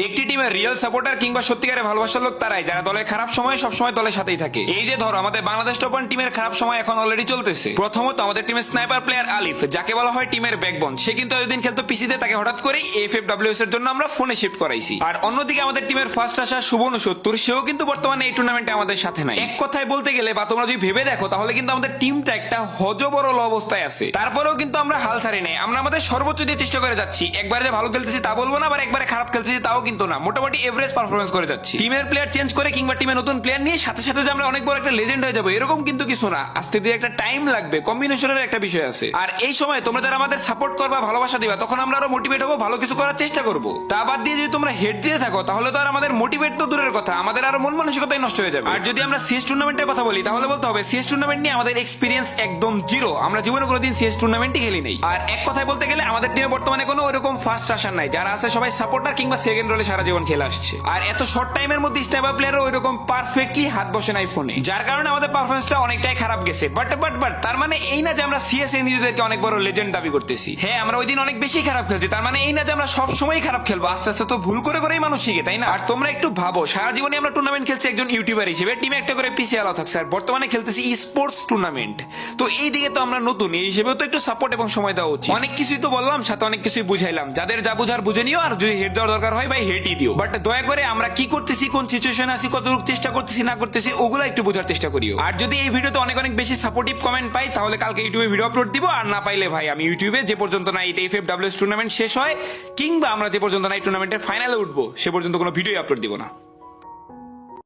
একটি টিমের real supporter কিংবা সত্যিকারের ভালোবাসার লোক তারাই যারা দলের খারাপ সময় সবসময় দলের সাথেই থাকে। এই যে ধরো আমাদের বাংলাদেশ টপ ওয়ান টিমের খারাপ সময় এখন অলরেডি চলতেছে। প্রথমত আমাদের টিমের স্নাইপার প্লেয়ার আলিফ, যাকে বলা হয় টিমের ব্যাকবোন, সে কিন্তু এতদিন খেলতো পিসিতে, তাকে হঠাৎ করেই এফএফডব্লিউএস এর জন্য আমরা ফোনে শিফট করাইছি। আর অন্যদিকে আমাদের টিমের ফার্স্ট আসা সুবর্ণ ৭০, সেও কিন্তু বর্তমানে এই টুর্নামেন্টে আমাদের সাথে নাই। এক কথায় বলতে গেলে বা তোমরা যদি ভেবে দেখো তাহলে কিন্তু আমাদের টিমটা একটা হজবরল অবস্থায় আছে। তারপরেও কিন্তু আমরা হাল ছাড়ি নাই, আমরা আমাদের সর্বোচ্চ দিয়ে চেষ্টা করে যাচ্ছি। একবারে যে ভালো খেলতেছি তা বলবো না, আবার একবারে খারাপ খেলতেছি তাও কিন্তু না, মোটামুটি এভারেজ পারফরমেন্স করে যাচ্ছি। টিমের প্লেয়ার চেঞ্জ করে কিংবা টিমে নতুন প্লেয়ার নিয়ে সাথে সাথে যে আমরা অনেক বড় একটা লেজেন্ড হয়ে যাবো এরকম কিন্তু কিছু না, আস্তে ধীরে একটা টাইম লাগবে, কম্বিনেশনের একটা বিষয় আছে। আর এই সময় তোমরা যারা আমাদের সাপোর্ট করবা, ভালোবাসা দিবা, তখন আমরা আরো মোটিভেট হবো, ভালো কিছু করার চেষ্টা করবো। তা বাদ দিয়ে যদি তোমরা হেড দিয়ে থাকো তাহলে তো আর আমাদের মোটিভেট তো দূরের কথা, আমাদের আরো মন মানসিকতাই নষ্ট হয়ে যাবে। আর যদি আমরা সিএস টুর্নামেন্টের কথা বলি তাহলে বলতে হবে সিএস টুর্নামেন্ট নিয়ে আমাদের এক্সপিরিয়েন্স একদম জিরো, আমরা জীবনে কোনোদিন সিএস টুর্নামেন্টই খেলি নেই। আর এক কথায় বলতে গেলে আমাদের টিমে বর্তমানে কোনো ওরকম ফার্স্ট আসার নাই, যারা আছে সবাই সাপোর্টার কিংবা সেকেন্ড রোলে সারা জীবন খেলে আসছে। আর এত শর্ট টাইমের মধ্যে স্নাইপার প্লেয়ারও ওইরকম পারফেক্টলি হাত বসে নাই ফোনে, যার কারণে আমাদের পারফরমেন্সটা অনেকটাই খারাপ গেছে। বাট তার মানে এই না যে আমরা সিএসএ নিজেদেরকে অনেক বড় লেজেন্ড দাবি করতেছি। হ্যাঁ, আমরা ওই দিন অনেক বেশি খারাপ খেলছি, তার মানে এই না যে আমরা সব সময় খারাপ খেলবো, আস্তে আস্তে তো ভুল করে করেই মানুষ শিখে, তাই না? আর তোমরা একটু ভাবো, সারা জীবনে আমরা টুর্নামেন্ট খেলছি একজন ইউটিউবার হিসেবে, টিমে একটা করে পিসি আলো থাকছে, আর বর্তমানে খেলতেছি ই স্পোর্টস টুর্নামেন্ট। তো এই দিকে তো আমরা নতুন, এই হিসেবেও তো একটু সাপোর্ট এবং সময় দেওয়া উচিত। অনেক কিছুই তো বললাম, সাথে অনেক কিছুই বুঝাইলাম, যাদের যা বুঝার বুঝে নিও, আর যদি হেড দেওয়ার দরকার হয় ভাই হেডই দিও। বাট দয়া করে আমরা কি করতেছি, কোন সিচুয়েশন আছি, কতটুকু চেষ্টা করতেছি না করতেছি, ওগুলো একটু বোঝার চেষ্টা করিও। আর যদি এই ভিডিওতে অনেক অনেক বেশি সাপোর্টিভ কমেন্ট পাই তাহলে কালকে ইউটিউবে ভিডিও আপলোড দিব, আর না পাইলে ভাই আমি ইউটিউবে যে পর্যন্ত না এটা এফএফডব্লিউএস টুর্নামেন্ট শেষ হয় কিংবা আমরা যে পর্যন্ত না এই টুর্নামেন্টের ফাইনালে উঠবো সে পর্যন্ত কোনো ভিডিও আপলোড দিব না।